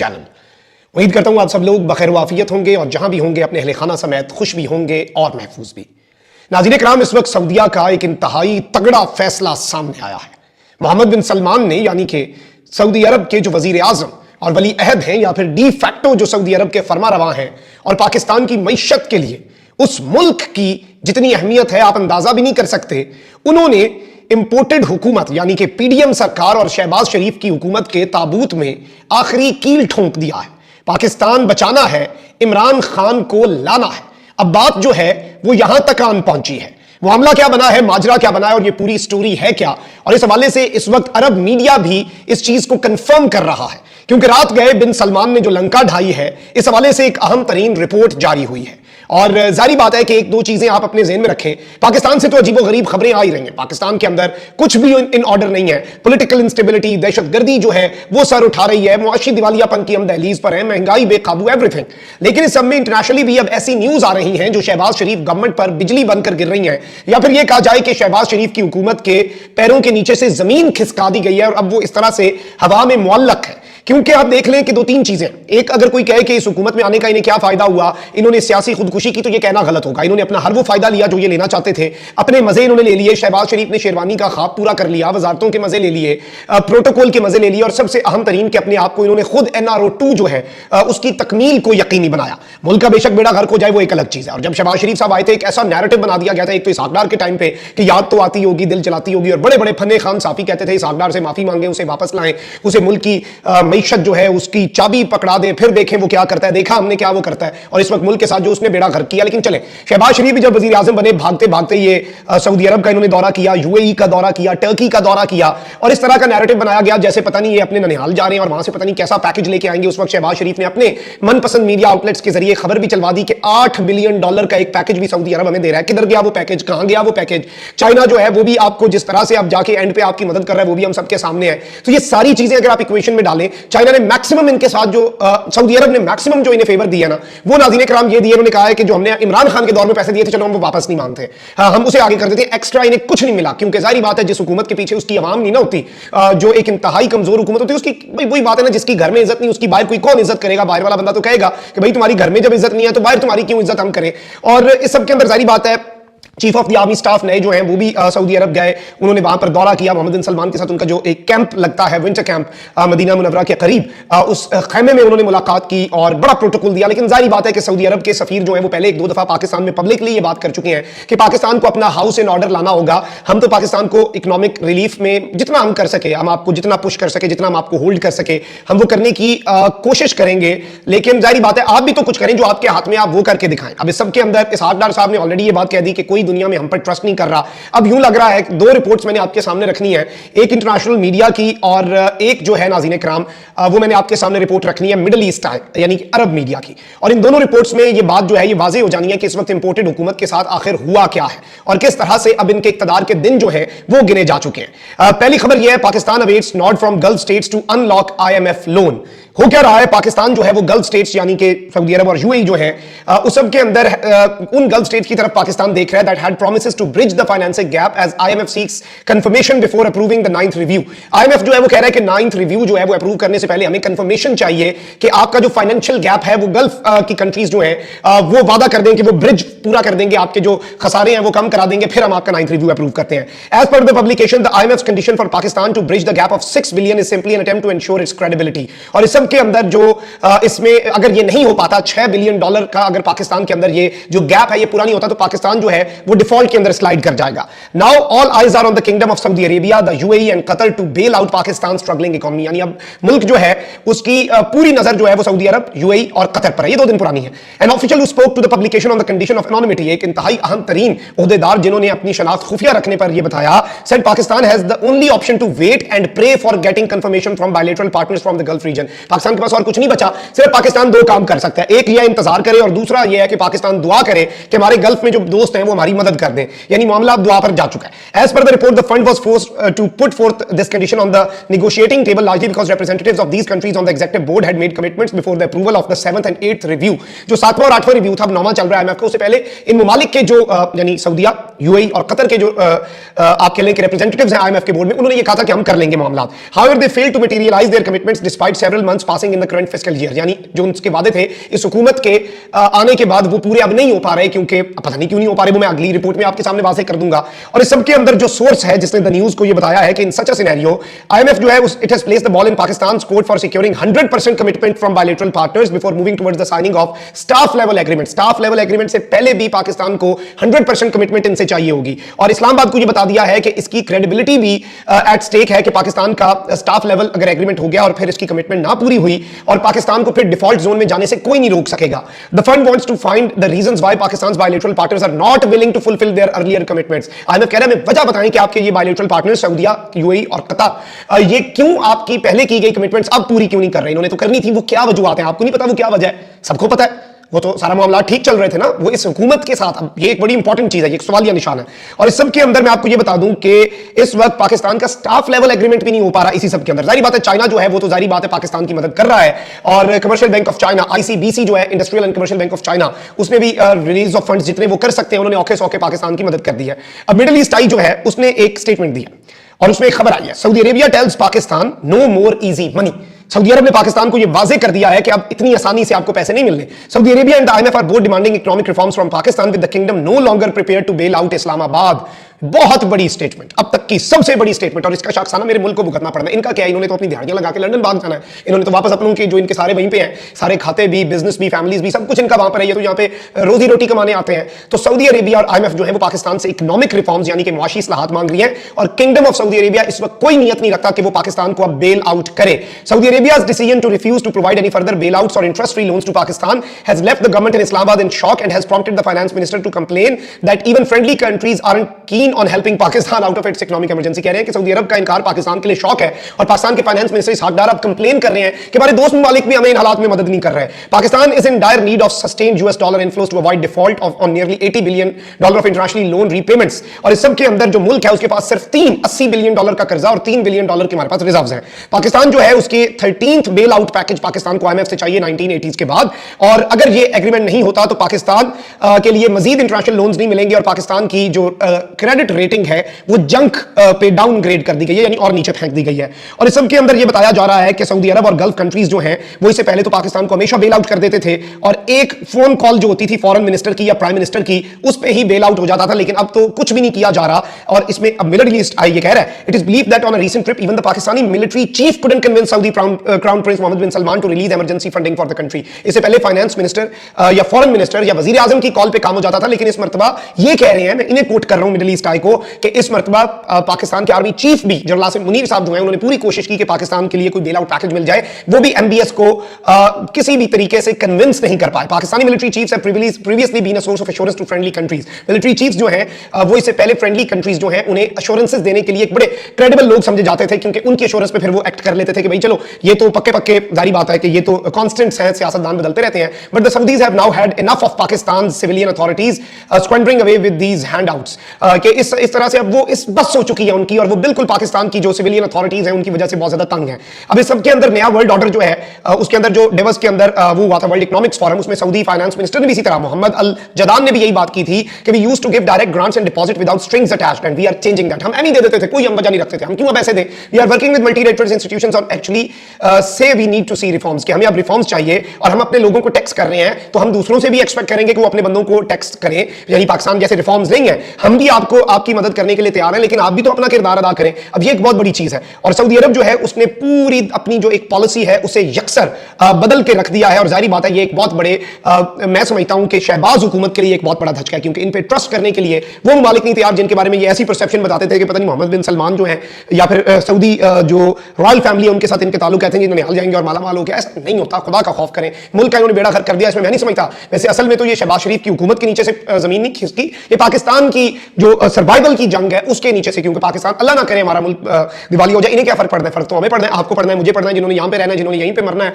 Channel. उम्मीद करता हूं आप सब लोग बखैर वाफियत होंगे और जहां भी होंगे अपने अहले खाना समेत खुश भी होंगे और महफूज भी। नाज़रीन इकराम, इस वक्त सऊदीया का एक इंतहाई तगड़ा फैसला सामने आया है। मोहम्मद बिन सलमान ने, यानी कि सऊदी अरब के जो वजीर आजम और वली अहद हैं या फिर डी फैक्टो जो सऊदी अरब के फरमा रवा हैं और पाकिस्तान की मईशत के लिए उस मुल्क की जितनी अहमियत है आप अंदाजा भी नहीं कर सकते, उन्होंने इंपोर्टेड हुकूमत यानी कि पीडीएम सरकार और शहबाज शरीफ की हुकूमत के ताबूत में आखिरी कील ठोंक दिया है। पाकिस्तान बचाना है, इमरान खान को लाना है। अब बात जो है वो यहां तक आन पहुंची है। मामला क्या बना है, माजरा क्या बना है और ये पूरी स्टोरी है क्या, और इस हवाले से इस वक्त अरब मीडिया भी इस चीज को कंफर्म कर रहा है, क्योंकि रात गए बिन सलमान ने जो लंका ढाई है, इस हवाले से एक अहम तरीन रिपोर्ट जारी हुई है। और जारी बात है कि एक दो चीजें आप अपने ज़हन में रखें। पाकिस्तान से तो अजीबोगरीब खबरें आ ही रही हैं। पाकिस्तान के अंदर कुछ भी इन ऑर्डर नहीं है। पॉलिटिकल इंस्टेबिलिटी, दहशतगर्दी जो है वो सर उठा रही है, मुआशी दिवालियापन की हम दहलीज पर है, महंगाई बेकाबू, एवरीथिंग। लेकिन इस सब में इंटरनेशनली भी अब ऐसी न्यूज आ रही हैं जो शहबाज शरीफ गवर्नमेंट पर बिजली बनकर गिर रही हैं, या फिर यह कहा जाए कि शहबाज शरीफ की हुकूमत के पैरों के नीचे से जमीन खिसका दी गई है और अब वो इस तरह से हवा में मुअल्लक है। क्योंकि आप देख लें कि दो तीन चीजें, एक, अगर कोई कहे कि इस हुकूमत में आने का इन्हें क्या फायदा हुआ, इन्होंने सियासी खुदकुशी की, तो ये कहना गलत होगा। इन्होंने अपना हर वो फायदा लिया जो ये लेना चाहते थे, अपने मजे इन्होंने ले लिए। शहबाज शरीफ ने शेरवानी का ख्वाब पूरा कर लिया, वजारतों के मजे ले लिए, प्रोटोकॉल के मजे ले लिए, और सबसे अहम तरीन कि अपने आप को इन्होंने खुद NRO2 जो है उसकी तकमील को यकीनी बनाया। मुल्क का बेशक बेड़ा गर्क हो जाए वो एक अलग चीज है। और जब शहबाज शरीफ साहब आए थे, एक ऐसा नैरेटिव बना दिया गया था, एक तो इसहाक डार के टाइम पे कि याद तो आती होगी, दिल जलाती होगी, और बड़े बड़े फन्ने खान साफी कहते थे इसहाक डार से माफी मांगे, उसे वापस लाएं, उसे मुल्क की मईशत जो है उसकी चाबी पकड़ा दें, फिर देखें वो क्या करता है। देखा हमने क्या वो करता है, और इस वक्त मुल्क के साथ जो उसने बेड़ा गर्क किया। लेकिन चले, शहबाज शरीफ भी जब वजीर आजम बने, भागते भागते ये सऊदी अरब का इन्होंने दौरा किया, UAE का दौरा किया, टर्की का दौरा किया, और इस तरह का नैरेटिव बनाया गया जैसे पता नहीं ये अपने ननिहाल जा रहे हैं और वहां से पता नहीं कैसा पैकेज लेके आएंगे। उस वक्त शहबाज शरीफ ने अपने मनपसंद मीडिया आउटलेट्स के जरिए खबर भी चलवा दी कि $8 बिलियन का एक पैकेज भी सऊदी अरब हमें दे रहा है। किधर गया वो पैकेज, कहां गया वो पैकेज? चाइना जो है वो भी आपको जिस तरह से आप जाके एंड पे आपकी मदद कर रहा है वो भी हम सबके सामने है। तो ये सारी चीजें अगर आप इक्वेशन में डालें, चाइना ने मैक्सिमम इनके साथ जो सऊदी अरब ने मैक्सिमम जो इन्हें फेवर दिया ना, वो नाज़रीन इकराम ये दिए, उन्होंने कहा है कि जो हमने इमरान खान के दौर में पैसे दिए थे, चलो हम वो वापस नहीं मांगते, हम उसे आगे कर देते हैं। एक्स्ट्रा इन्हें कुछ नहीं मिला, क्योंकि जाहिर बात है जिस हुकूमत के पीछे उसकी आवाम नहीं ना होती, जो एक इंतहाई कमजोर हुकूमत होती है, उसकी वही बात है ना, जिसकी घर में इज्जत नहीं उसकी बाहर कोई कौन इज्जत करेगा? बाहर वाला बंदा तो कहेगा कि भाई तुम्हारी घर में जब इज्जत नहीं है तो बाहर तुम्हारी क्यों इज्जत हम करें। और इस सब के अंदर जाहिर बात है chief of the army staff नए जो हैं वो भी सऊदी अरब गए, उन्होंने वहां पर दौरा किया। मोहम्मद बिन सलमान के साथ उनका जो एक कैंप लगता है, विंटर कैंप मदीना मुनव्वरा के करीब, उस खैमे में उन्होंने मुलाकात की और बड़ा प्रोटोकॉल दिया। लेकिन जाहिर बात है कि सऊदी अरब के सफीर जो है वो पहले एक दो दफा पाकिस्तान में पब्लिकली ये बात कर चुके हैं कि पाकिस्तान को अपना हाउस इन ऑर्डर लाना होगा। हम तो पाकिस्तान को इकोनॉमिक रिलीफ में जितना हम कर सके, हम आपको जितना पुश कर सके, जितना हम आपको होल्ड कर सके, हम वो करने की कोशिश करेंगे। लेकिन जाहिर बात है आप भी तो कुछ करें, जो आपके हाथ में आप वो करके दिखाएं। अब इस सब के अंदर इसहाक डार साहब ने ऑलरेडी ये बात कह दी कि कोई दुनिया में हम पर ट्रस्ट नहीं कर रहा। अब यूं लग रहा है, दो रिपोर्ट्स मैंने आपके सामने रखनी है, एक इंटरनेशनल मीडिया की और एक जो है नाज़रीन इकराम वो मैंने आपके सामने रिपोर्ट रखनी है मिडिल ईस्ट यानी कि अरब मीडिया की। और इन दोनों रिपोर्ट्स में ये बात जो है ये वाज़ेह हो जानी है कि इस वक्त इंपोर्टेड हुकूमत के साथ आखिर हुआ क्या है और किस तरह से अब इनके इक़्तिदार के दिन जो है वो गिने जा चुके हैं। पहली खबर यह है, Pakistan awaits nod from Gulf states to unlock IMF loan. हो क्या रहा है, पाकिस्तान जो है वो गल्फ स्टेट्स यानी कि सऊदी अरब और UAE जो है उस सब के अंदर उन गल्फ स्टेट्स की तरफ पाकिस्तान देख रहा है, that had promises to bridge the financial gap as IMF seeks confirmation before approving the 9th review. IMF जो है वो कह रहा है कि 9th रिव्यू जो है वो अप्रूव करने से पहले हमें कंफर्मेशन चाहिए कि आपका जो फाइनेंशियल गैप है वो गल्फ की कंट्रीज जो है वो वादा कर दें कि वो ब्रिज पूरा कर देंगे, आपके जो खसारे हैं वो कम करा देंगे, फिर हम आपका 9th रिव्यू अप्रूव करते हैं। As per the publication the IMF's condition for Pakistan to bridge the gap of $6 billion is simply an attempt to ensure its credibility. और इस सब के अंदर जो इसमें अगर ये नहीं हो पाता, $6 बिलियन का अगर पाकिस्तान के अंदर ये जो गैप है ये पूरा नहीं होता, तो पाकिस्तान जो है वो डिफॉल्ट के अंदर स्लाइड कर जाएगा। Now all eyes are on the kingdom of Saudi Arabia, the UAE and Qatar to bail out Pakistan struggling economy. यानी अब मुल्क जो है उसकी पूरी नजर जो है वो सऊदी अरब, UAE और कतर पर है। ये 2 दिन पुरानी है। An official who spoke to the publication on the condition of anonymity, एक इंतहाई अहम तरीन ओहदेदार जिन्होंने अपनी शनाख्त खुफिया रखने पर यह बताया, said Pakistan has the only option to wait and pray for getting confirmation from bilateral partners from the Gulf region. Pakistan के पास और कुछ नहीं बचा, सिर्फ पाकिस्तान 2 काम कर सकता है, एक यह इंतजार करे और दूसरा यह है कि पाकिस्तान दुआ करे कि हमारे गल्फ में जो दोस्त हैं वो हमारी मदद कर दें। यानी मामला अब दुआ पर जा चुका है। As per the report the fund was forced to put forth this condition on the negotiating table largely because representatives of these countries on the executive board had made commitments before the approval of the 7th and 8th review। जो 7वां और 8वां review था, अब 9वां चल रहा है IMF का, उससे पहले इन ममालिक के जो यानी सऊदीया, UAE और कतर के जो आप कह लें कि रिप्रेजेंटेटिव्स हैं IMF के बोर्ड में, उन्होंने ये कहा था कि हम कर लेंगे मामला। However they failed to materialize their commitments despite several months plans passing in the current fiscal year, यानी जो उनके वादे थे इस हुकूमत के आने के बाद वो पूरे अब नहीं हो पा रहे, क्योंकि पता नहीं क्यों नहीं हो पा रहे, वो मैं अगली रिपोर्ट में आपके सामने वाज़ेह कर दूंगा। और इस सब के अंदर जो सोर्स है जिसने द न्यूज़ को ये बताया है कि इन सच अ सिनेरियो IMF जो है it has placed the ball in Pakistan's court for securing 100% commitment from bilateral partners before moving towards the signing of staff level agreement। Staff level agreement से पहले भी पाकिस्तान को 100% कमिटमेंट इनसे चाहिए होगी, और इस्लामाबाद को ये बता दिया है कि इसकी क्रेडिबिलिटी भी एट स्टेक है कि पाकिस्तान का स्टाफ लेवल अगर एग्रीमेंट हो गया और फिर इसकी कमिटमेंट ना पूरी हुई और पाकिस्तान को फिर डिफॉल्ट जोन में जाने से कोई नहीं रोक सकेगा। The fund wants to find the reasons why Pakistan's bilateral partners are not willing to fulfill their earlier commitments। IMF कह रहा है हमें वजह बताएं कि आपके ये बायलेटरल पार्टनर्स सऊदीया, यूएई और कतर ये क्यों आपकी पहले की गई कमिटमेंट्स अब पूरी क्यों नहीं कर रहे? इन्होंने तो करनी थी, वो क्या वजूहत है? आपको नहीं पता वो क्या वजह है? सबको पता है, वो तो सारा मामला ठीक चल रहे थे ना, वो इस हुकूमत के साथ। अब ये एक बड़ी इंपॉर्टेंट चीज है, एक सवालिया निशान है। और इस सब के अंदर मैं आपको ये बता दूं कि इस वक्त पाकिस्तान का स्टाफ लेवल एग्रीमेंट भी नहीं हो पा रहा इसी सब के अंदर। जारी बात है चाइना जो है वो तो जारी बात है पाकिस्तान की मदद कर रहा है, और commercial bank of China ICBC जो है industrial and commercial bank of China, उसने भी रिलीज ऑफ फंड्स जितने वो कर सकते हैं उन्होंने औखे सौखे पाकिस्तान की मदद कर दी है। अब मिडिल ईस्ट आई जो है उसने एक स्टेटमेंट दिया और उसमें एक खबर आई है, Saudi Arabia tells Pakistan no more easy money. सऊदी अरब ने पाकिस्तान को यह वाजे कर दिया है कि अब इतनी आसानी से आपको पैसे नहीं मिलने। Saudi Arabia and IMF are both demanding economic reforms from Pakistan with the kingdom no longer prepared to bail out Islamabad. बहुत बड़ी स्टेटमेंट, अब तक की सबसे बड़ी स्टेटमेंट, और इसका शाखसाना मेरे मुल्क को भुगतना पड़ना है। इनका क्या है, इन्होंने तो अपनी दिहाड़ियां लगा के लंदन भाग जाना है, इन्होंने तो वापस अपनों के जो इनके सारे वहीं पे हैं, सारे खाते भी, बिजनेस भी, फैमिलीज भी, सब कुछ इनका वहां पर है, ये तो यहाँ पे रोजी रोटी कमाने आते हैं। तो सऊदी अरेबिया और IMF जो है वो पाकिस्तान से इकोनॉमिक रिफॉर्म्स यानी कि मुआशी इस्लाहात मांग रही है, और किंगडम ऑफ सऊदी अरेबिया इस वक्त कोई नियत नहीं रखता कि वो पाकिस्तान को अब बेल आउट करे। Saudi Arabia's decision to refuse to provide any further bailouts or interest-free loans to Pakistan has left the government in Islamabad in shock and has prompted the finance minister to complain that even friendly countries aren't keen on helping Pakistan out of its economic emergency। कह रहे हैं कि Saudi अरब का इनकार पाकिस्तान के लिए shock है, और पाकिस्तान के फाइनेंस मिनिस्टर इसहाक डार अब कंप्लेन कर रहे हैं कि हमारे दोस्त ममालिक भी हमें इन हालात में मदद नहीं कर रहे हैं। Pakistan is in dire need of sustained US dollar inflows to avoid default on nearly $80 billion of international loan repayments. और इस सब के अंदर जो मुल्क है उसके पास सिर्फ $80 बिलियन का कर्जा और $3 बिलियन के हमारे पास रिजर्व्स हैं। पाकिस्तान जो है उसके 13th bail out package Pakistan को IMF से चाहिए 1980s के बाद, और अगर ये एग्रीमेंट नहीं होता तो पाकिस्तान के लिए मजीद इंटरनेशनल लोन्स नहीं मिलेंगे, और पाकिस्तान की जो क्रेडिट रेटिंग है वो जंक पे डाउनग्रेड कर दी गई है, यानी और नीचे फेंक दी गई है। और इस सब के अंदर ये बताया जा रहा है कि सऊदी अरब और गल्फ कंट्रीज जो हैं वो इससे पहले तो पाकिस्तान को हमेशा बेल आउट कर देते थे, और एक फोन कॉल जो होती थी फॉरेन मिनिस्टर की या प्राइम मिनिस्टर की उस पे ही बेल आउट हो जाता था, लेकिन अब तो कुछ भी नहीं किया जा रहा। और इसमें अब मिडिल ईस्ट आई ये कह रहा है, it is believed that on a recent trip even the Pakistani military chief couldn't convince Saudi crown prince Mohammed bin Salman to release emergency funding for the country. इससे पहले फाइनेंस मिनिस्टर या foreign minister या वजीर आजम की call पे काम हो जाता था, लेकिन इस मरतबा ये कह रहे हैं, मैं इन्हें कोट कर रहा हूं मिडिल ईस्ट आई को, कि इस मरतबा पाकिस्तान के आर्मी चीफ भी जनरल आसिम मुनीर साहब जो हैं उन्होंने पूरी कोशिश की कि पाकिस्तान के लिए कोई बेल आउट पैकेज मिल जाए, वो भी MBS को किसी भी तरीके से कन्विंस नहीं कर पाए। Pakistani military chiefs have previously been a source of assurance to friendly countries. Military chiefs जो हैं वो इससे पहले फ्रेंडली कंट्रीज जो हैं उन्हें एश्योरेंसेस देने के लिए एक बड़े क्रेडिबल लोग समझे जाते थे, क्योंकि उनकी एश्योरेंस पे फिर वो एक्ट कर लेते थे कि भाई चलो ये तो पक्के पक्के जारी बात है कि ये तो कांस्टेंट्स हैं, सियासतदान बदलते रहते हैं। But the Saudis have now had enough of Pakistan civilian authorities squandering away with these handouts, कि इस तरह से अब वो इस बस हो चुकी है उनकी, और वो बिल्कुल पाकिस्तान की जो सिविलियन अथॉरिटीज हैं उनकी वजह से बहुत ज्यादा तंग है। अब इस सब के अंदर नया वर्ल्ड ऑर्डर जो है उसके अंदर जो डेवस के अंदर वो हुआ था वर्ल्ड इकोनॉमिक्स फोरम, उसमें सऊदी फाइनेंस मिनिस्टर ने भी इसी तरह मोहम्मद अल जदान ने भी यही बात की थी कि we used to give direct grants and deposit without strings attached and we are changing that. हम नहीं दे देते थे, कोई हम वजह नहीं रखते थे, हम क्यों अब ऐसे दें? We are working with multilateral institutions और एक्चुअली से we need to see reforms, कि हमें अब रिफॉर्म्स चाहिए, और हम अपने लोगों को टैक्स कर रहे हैं तो हम दूसरों से भी एक्सपेक्ट करेंगे कि वो अपने बंदों को टैक्स करें। यानी पाकिस्तान जैसे रिफॉर्म्स नहीं है, हम भी आपको आपकी मदद करने के लिए तैयार हैं, लेकिन आप भी तो अपना किरदार अदा करें। अब ये एक बहुत बड़ी चीज है, और सऊदी अरब जो है उसने पूरी अपनी जो एक पॉलिसी है उसे यकसर बदल के रख दिया है, और जाहिर बात है ये एक बहुत बड़े मैं समझता हूं कि शहबाज हुकूमत के लिए एक बहुत बड़ा धचका है, क्योंकि इन पे ट्रस्ट करने के लिए वो ममालिक नहीं तैयार जिनके बारे में ये ऐसी परसेप्शन बताते थे कि पता नहीं मोहम्मद बिन सलमान जो है या फिर सऊदी जो रॉयल फैमिली है उनके साथ इनके ताल्लुक कहते हैं जिन्होंने हाल जाएंगे और माला माल हो गया। ऐसा नहीं होता, खुदा का खौफ करें, मुल्क का इन्होंने बेड़ा गर्क कर दिया, इसमें मैं नहीं समझता। वैसे असल में तो ये शहबाज शरीफ की हुकूमत के नीचे से जमीन नहीं खिसकी, ये पाकिस्तान की जो सर्वाइवल की जंग है उसके नीचे से, क्योंकि पाकिस्तान अल्लाह ना करे हमारा मुल्क दिवाली हो जाए, इन्हें क्या फर्क पड़ता है? फर्क तो हमें पड़ना है, आपको पड़ना है, मुझे पड़ना है, जिन्होंने यहां पे रहना है, जिन्होंने यहीं पे मरना है।